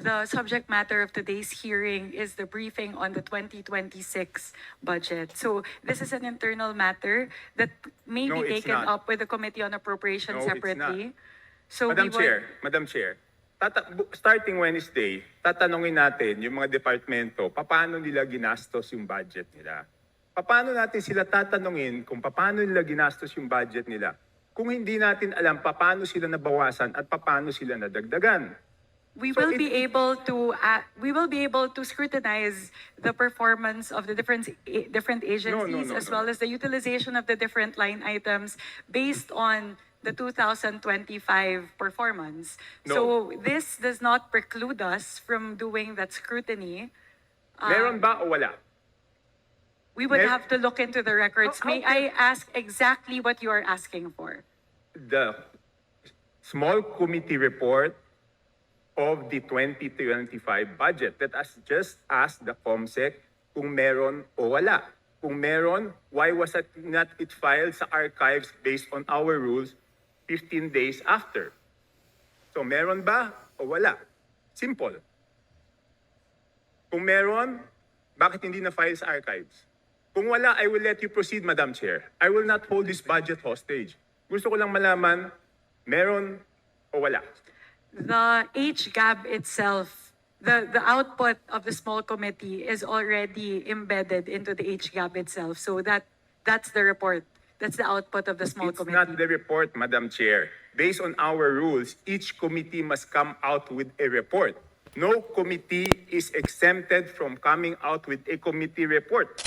the subject matter of today's hearing is the briefing on the 2026 budget. So this is an internal matter that may No, be it's taken not. up with the Committee on Appropriations No, it's separately. So Madam we would, Chair, starting Wednesday, tatanungin natin yung mga departamento, paano nila ginastos yung budget nila. Paano natin sila tatanungin kung paano nila ginastos yung budget nila kung hindi natin alam paano sila nabawasan at paano sila nadagdagan. we So will it- be able to scrutinize the performance of the different agencies no, as no. well as the utilization of the different line items based on the 2025 performance. No. So this does not preclude us from doing that scrutiny. Meron ba o wala? We would Mer- have to look into the records. How May I ask exactly what you are asking for? The small committee report of the 2025 budget that has just asked the COMSEC kung meron o wala. Kung meron, why was it not filed sa archives based on our rules 15 days after? So meron ba o wala? Simple. Kung meron, bakit hindi na-file sa archives? Kung wala, I will let you proceed, Madam Chair. I will not hold this budget hostage. Gusto ko lang malaman, meron o wala. The HGAB itself, the output of the small committee is already embedded into the HGAB itself. So that's the report. That's the output of the small It's committee. not the report, Madam Chair. Based on our rules, each committee must come out with a report. No committee is exempted from coming out with a committee report.